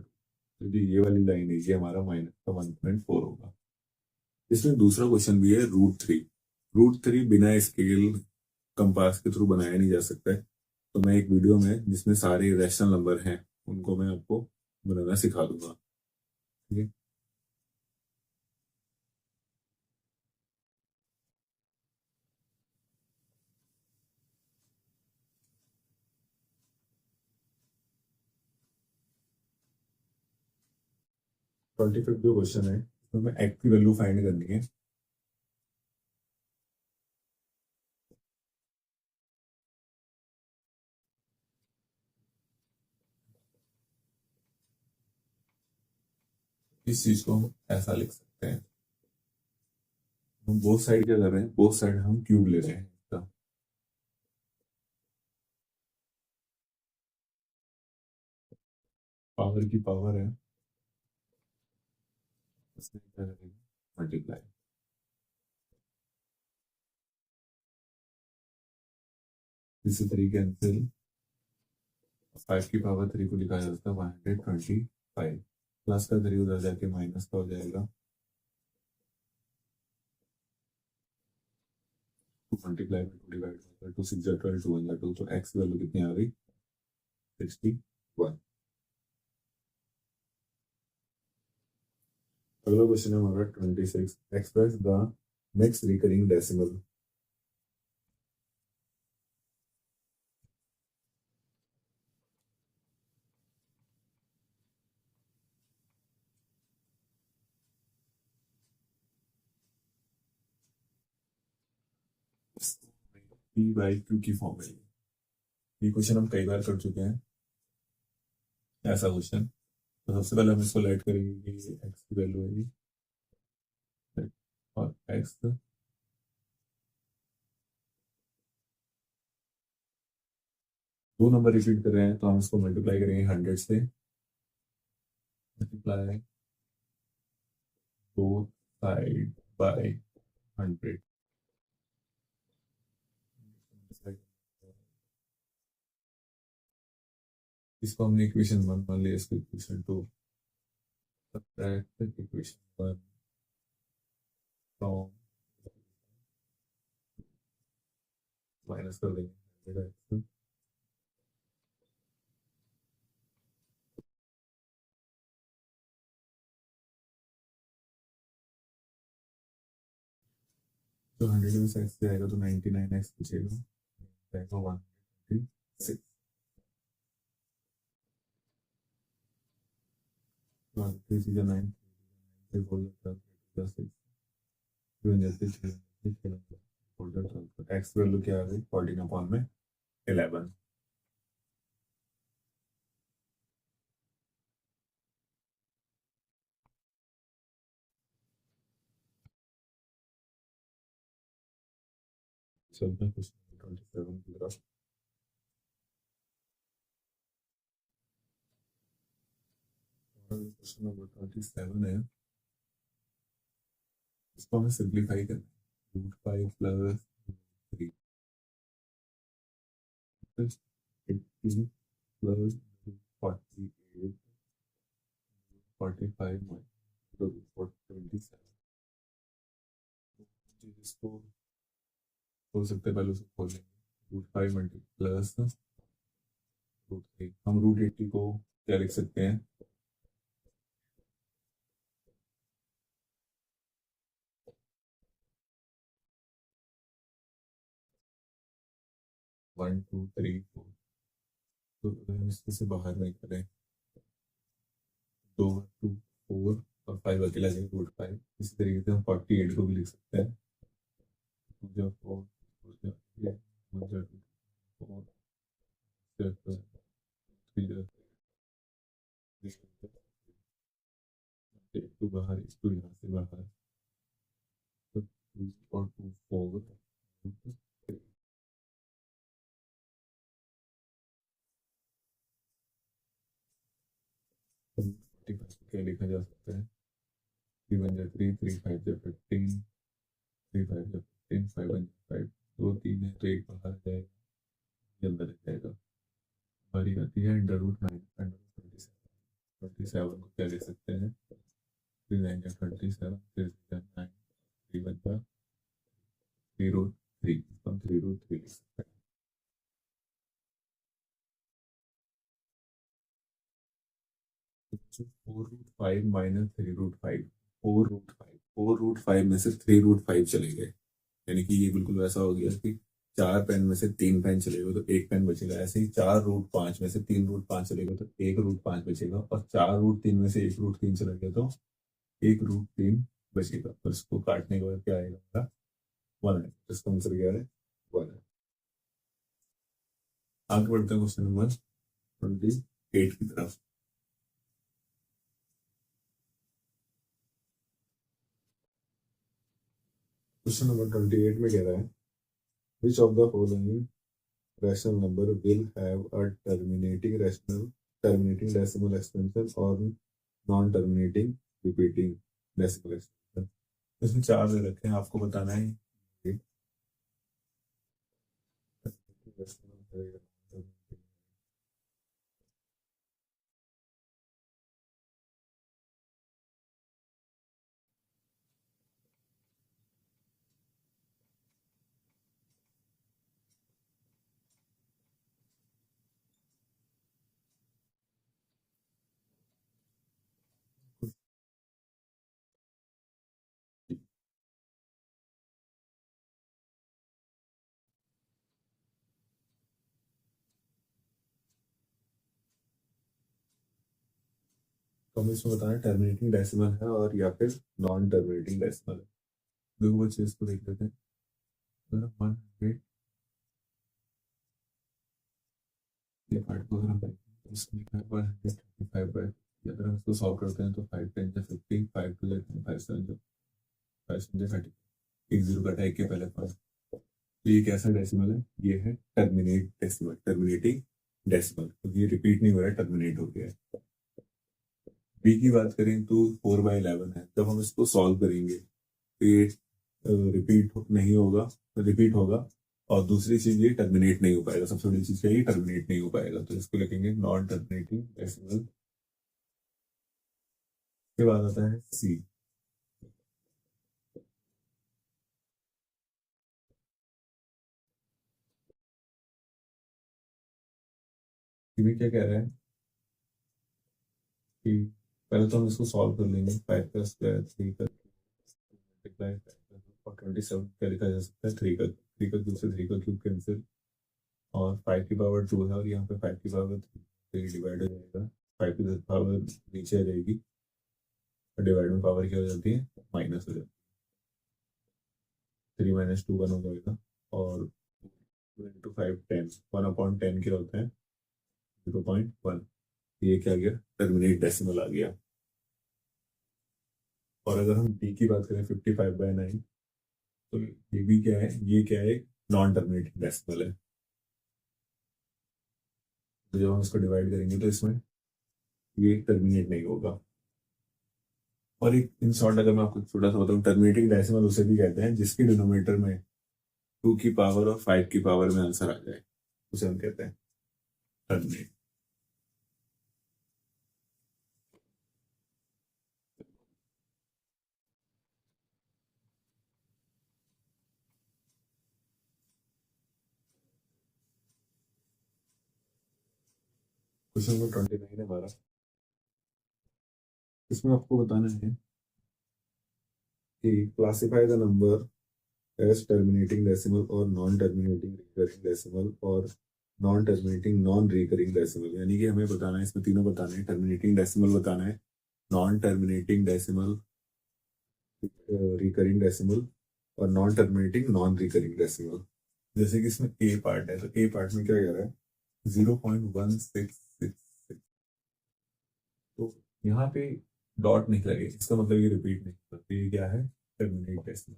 तो जो ये वाली लाइन है ये हमारा माइनस का 1.4 होगा। इसमें दूसरा क्वेश्चन भी है √3। √3 बिना स्केल कंपास के थ्रू बनाया नहीं जा सकता है, तो मैं एक वीडियो में जिसमें सारे रैशनल नंबर हैं उनको मैं आपको बनाना सिखा दूंगा, ठीक है। 25 जो क्वेश्चन है उसमें हमें एक्स की वैल्यू फाइंड करनी है। इस चीज को हम ऐसा लिख सकते हैं, हम बोथ साइड क्या कर रहे हैं, बोथ साइड हम क्यूब ले रहे हैं इसका। पावर की पावर है, इसमें क्या करेंगे, मल्टीप्लाई। इसी तरीके से 5 की पावर 3 को लिखा जा सकता है 125, प्लस का 3 उधर जाके माइनस का हो जाएगा, 2 मल्टीप्लाई में 2 डिवाइड होगा, 2 6 12 2 1 2, तो एक्स की वैल्यू कितनी आ गई, 61। अगला क्वेश्चन है हमारा 26, express the next recurring decimal. P/Q की फॉर्म में, ये क्वेश्चन हम कई बार कर चुके हैं ऐसा क्वेश्चन। तो सबसे पहले हम इसको लेट करेंगे कि एक्स की वैल्यू है ये, और एक्स दो नंबर रिपीट कर रहे हैं तो हम इसको मल्टीप्लाई करेंगे 100 से, मल्टीप्लाई बोथ साइड बाय 100। इसको हमने इक्वेशन 1 मान लिया, इसको equation 2, subtract equation 1 from, minus कर देंगे 100x, तो 100 में से x से आएगा तो 99x बचेगा, जाएगा 126। 3 से 9 से बोल देता है 6, 2 जैसे 6 एक्स वैल्यू क्या आ गई 14/11। चलते हैं क्वेश्चन 27 की तरफ। क्वेश्चन नंबर 27 है, इसको हमें सिंप्लीफाई करना है, √5 + 3, 18 plus 48 45 minus 27 इसको हो सकता है पहले उसे खोल लेंगे √5 प्लस √3 हम √80 को क्या लिख सकते हैं 1 2 3 4 तो अगर हम इसमें से बाहर निकलें 2 2 4 और 5 अकेला जाएगा √5 इसी तरीके से हम 48 को भी लिख सकते हैं जो 4 टू बाहर इसको यहाँ से बाहर तो 2 और 2 4 क्या लिखा जा सकता है 3 1 3 3 5 15 3 5 15 5 1 5 2 3 है तो एक बाहर जाएगा ये अंदर आ जाएगा हमारी आती है √9 27 को क्या ले सकते हैं 3 9 27 3 9 3 1 3√3 हम 3√3 लिख सकते हैं 4√5 माइनस 3√5 4√5 में से 3√5 चले गए यानी कि ये बिल्कुल वैसा हो गया कि 4 पेन में से 3 पेन चले गए तो 1 पेन बचेगा ऐसे ही 4√5 में से 3√5 चले गए तो 1√5 बचेगा और 4√3 में से 1√3 चला गया तो 1√3 बचेगा तो इसको काटने के बाद क्या आएगा 1 है इसका आंसर क्या है 1 है आगे बढ़ते हैं क्वेश्चन नंबर 28 की तरफ क्वेश्चन नंबर 28 में कह रहा है which of the following rational number will have a terminating decimal extension or non-terminating repeating decimal extension इसमें 4 दे रखे हैं आपको बताना है तो हमें इसमें बताना है टर्मिनेटिंग डेसिमल है और या फिर नॉन टर्मिनेटिंग डेसिमल है देखो बच्चे इसको देख लेते हैं 100 ये पार्ट को अगर हम देखें इसमें लिखा है 135 बाय अगर हम इसको सॉल्व करते हैं तो 5 10 15 5 2 5 7 5 7 30 एक जीरो कटा एक के पहले पास तो ये कैसा डेसिमल है ये है टर्मिनेटिंग डेसिमल तो ये रिपीट नहीं हो रहा है टर्मिनेट हो गया है बी की बात करें तो 4/11 है जब हम इसको सॉल्व करेंगे तो ये रिपीट नहीं होगा रिपीट होगा और दूसरी चीज ये टर्मिनेट नहीं हो पाएगा सबसे बड़ी चीज क्या है टर्मिनेट नहीं हो पाएगा तो इसको लिखेंगे नॉन टर्मिनेटिंग डेसिमल के बाद आता है सी में क्या कह रहा है कि पहले तो हम इसको सॉल्व कर लेंगे 5 का स्क्वायर 3 का मल्टीप्लाई और 27 क्या लिखा जा सकता है 3 का क्यूब से 3 का क्यूब कैंसिल और 5 की पावर 2 है और यहाँ पे 5 की पावर 3 डिवाइड हो जाएगा 5 की पावर नीचे आ जाएगी और डिवाइड में पावर क्या हो जाती है माइनस हो जाती है 3 - 2 1 हो जाएगा और 2 × 5 10 1/10 क्या होता है 0.1 ये क्या आ गया टर्मिनेट डेसिमल आ गया और अगर हम डी की बात करें 55/9 तो ये भी क्या है ये क्या है नॉन टर्मिनेटिंग डेसिमल है तो जब हम इसको डिवाइड करेंगे तो इसमें ये टर्मिनेट नहीं होगा और एक इन शॉर्ट अगर मैं आपको छोटा सा बताऊं टर्मिनेटिंग डेसिमल उसे भी कहते हैं जिसके डिनोमिनेटर में 2 की पावर और 5 की पावर में आंसर आ जाए उसे हम कहते हैं टर्मिनेट। क्वेश्चन नंबर 29 है हमारा। इसमें आपको बताना है कि classify the number as terminating decimal और नॉन टर्मिनेटिंग रिकरिंग डेसिमल और non terminating non recurring decimal. यानी कि हमें बताना है, इसमें तीनों बताना है। टर्मिनेटिंग डेसिमल बताना है, non terminating decimal, recurring decimal और non terminating non recurring decimal. जैसे कि इसमें ए पार्ट है, तो ए पार्ट में क्या कह रहा है 0.1666। तो यहाँ पे डॉट नहीं लगेगा, इसका मतलब ये रिपीट नहीं होता। तो ये क्या है, टर्मिनेट डेसिमल,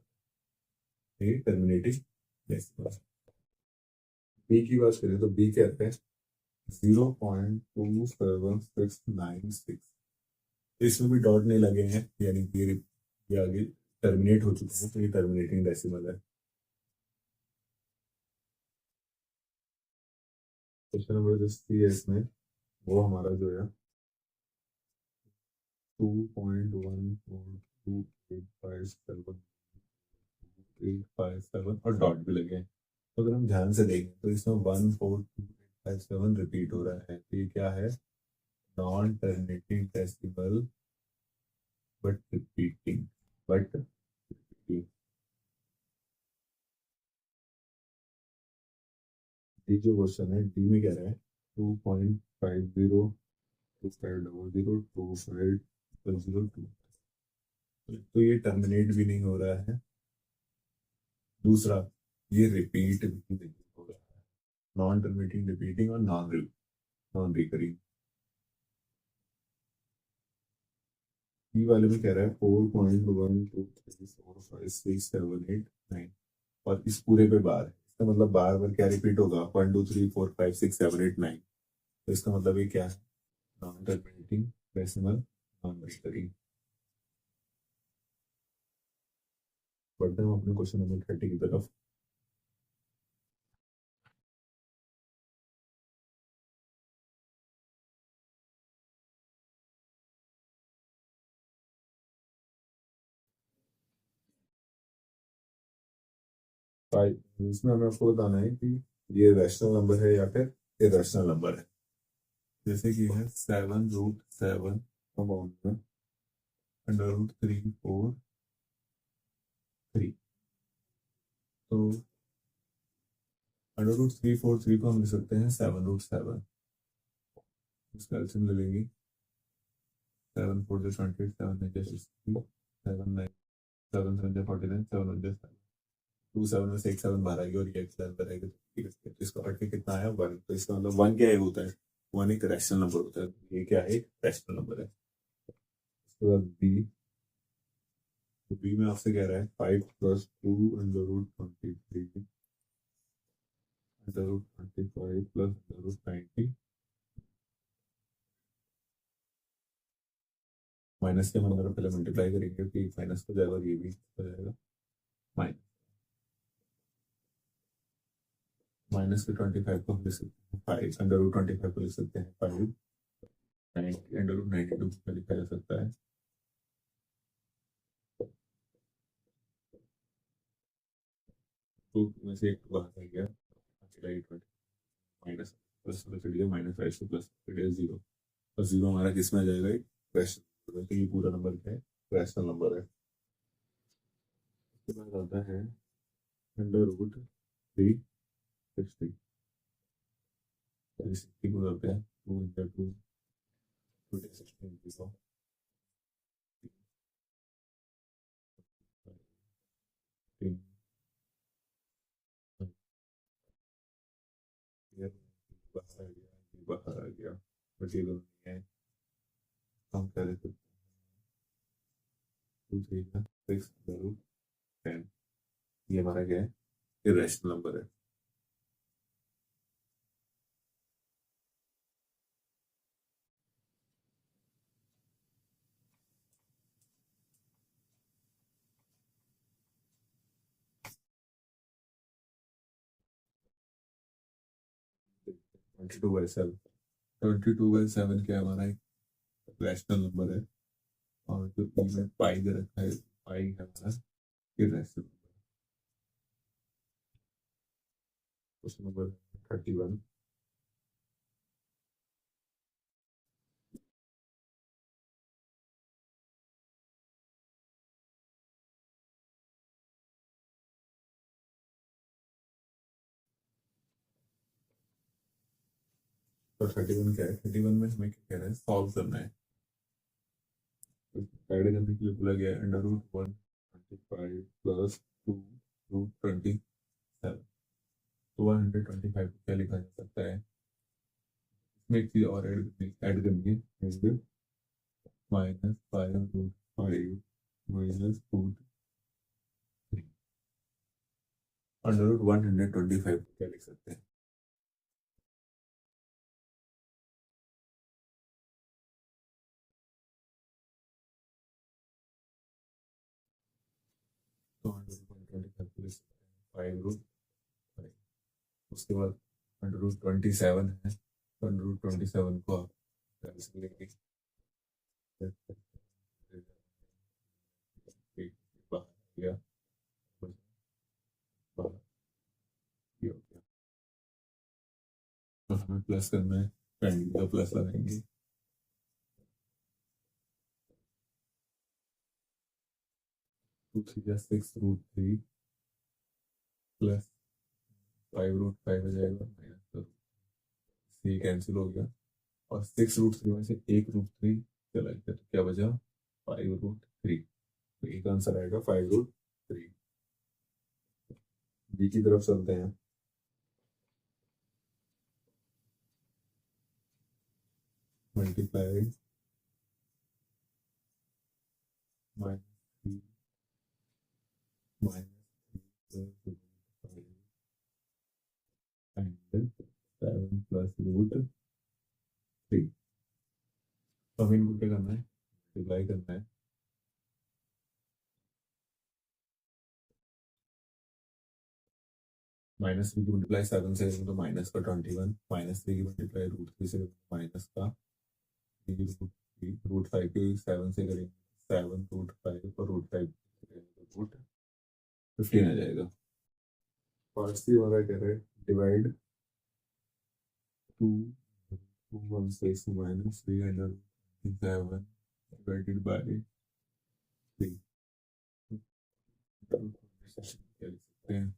ये टर्मिनेटिंग डेसिमल। बी की बात करें तो बी कहते हैं 0.27696। इसमें भी डॉट नहीं लगे हैं, यानी कि ये आगे टर्मिनेट हो चुके हैं, तो ये टर्मिनेटिंग डेसिमल है। क्वेश्चन नंबर जो सी है इसमें, वो हमारा जो है 2.142857 और डॉट भी लगे हैं। तो अगर हम ध्यान से देखें तो इसमें 14287 रिपीट हो रहा है। तो ये क्या है, non terminating decimal but repeating, but repeating. D जो क्वेश्चन है, डी में कह रहा है 2.50250025 तो ये टर्मिनेट भी नहीं हो रहा है। दूसरा, ये रिपीट भी नहीं हो रहा है। नॉन टर्मिनेटिंग, रिपीटिंग और नॉन रिकरिंग। ई वाले में कह रहा है 4.12345678 9 और इस पूरे पे बार है। इसका मतलब बार बार क्या रिपीट होगा, 1 2 3 4 5 6 7 8 9। तो इसका मतलब ये क्या है, non terminating decimal non recurring. बढ़ते हैं अपने क्वेश्चन नंबर 30 की तरफ। इसमें हमें आपको बताना है कि ये रैशनल नंबर है या फिर इरेशनल नंबर है। जैसे कि है 7√7 अमाउंट में √343। तो √343 को हम लिख सकते हैं 7√7। इसका एलसीएम ले लेंगे, 7 4 28, 7 9 60, 7 9 7 7 49, 7 1 2 7 में से एक 7 बाहर आएगी और ये एक 7 रहेगा। तो इसका अर्थ कितना है, 1। तो इसका मतलब 1 क्या है होता है, 1 एक रैशनल नंबर होता है। ये क्या है, एक रैशनल नंबर है। उसके बाद बी, तो बी में आपसे कह रहा है 5 + 2 √23 √25 + √90। माइनस के मतलब पहले मल्टीप्लाई करेंगे क्योंकि माइनस हो जाएगा और ये भी हो जाएगा। माइनस माइनस के 25 को हम लिख सकते हैं 5, √25 को लिख सकते हैं 5, 90 √92 में लिखा जा सकता है। टू में से एक बाहर आ गया, माइनस प्लस माइनस राइट से प्लस जीरो, और जीरो हमारा किस में आ जाएगा, एक रैशनल नंबर। तो ये पूरा नंबर क्या है, रैशनल नंबर है। उसके बाद आता है √360। 360 को करते हैं 2 × 2 16 बाहर आ गया, बट ये दोनों नहीं है। हम क्या देख सकते हैं, 2 3 6 √10। ये हमारा क्या है, इरेशनल नंबर है। 22/7। 22/7 क्या है, हमारा एक रैशनल नंबर है, और जो ई में पाई दे रखा है, पाई है हमारा इरेशनल नंबर। Question number 31। तो 31 क्या है, 31 में हमें क्या कह रहे हैं, सॉल्व करना है। ऐड करने के लिए बोला गया है √125 प्लस 2√27। तो 125 को क्या लिखा जा सकता है, इसमें एक चीज और ऐड करनी है, -5√5 माइनस √3। √125 को क्या लिख सकते हैं, तो 125 को लिख सकते हैं 5√5। उसके बाद 127 है, तो 127 को आप कैंसिल लेंगे, बाहर गया, बाहर ये हो गया। तो हमें प्लस करना है, ट्रेंडिंग का प्लस लगाएंगे, 2 3 6√3 प्लस 5√5 हो जाएगा, माइनस सी कैंसिल हो गया, और 6√3 में से 1√3 चला गया, तो क्या बचा 5√3। तो एक आंसर आएगा 5√3। बी की तरफ चलते हैं। Multiply -3 -3 and 7 plus √3। तो हमें इनको क्या करना है, मल्टीप्लाई करना है। -3 की मल्टीप्लाई 7 से करेंगे तो माइनस का 21, -3 की मल्टीप्लाई √3 से करेंगे माइनस का √5 की 7 से करेंगे 7 √5, और √5 से करेंगे तो √15 आ जाएगा। पार्ट सी हमारा कह रहा है डिवाइड 216 -327 डिवाइडेड बाय 3। क्या लिख सकते हैं,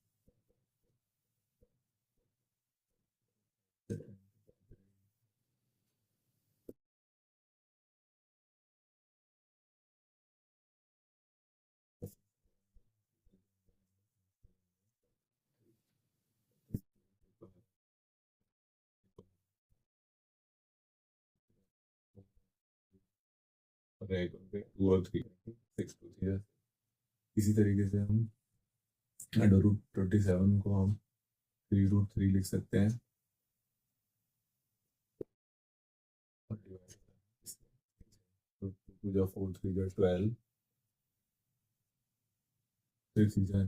रहेगा 2 और 3, 6 2 3। इसी तरीके से हम √27 को हम 3√3 लिख सकते हैं, और डिवाइड 2 जा 4 3 जा 12, 6 जा,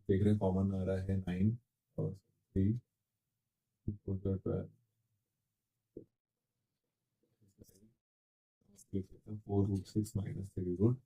देख रहे हैं कॉमन आ रहा है 9, और 3 4 जा 12, 4√6 -3√3।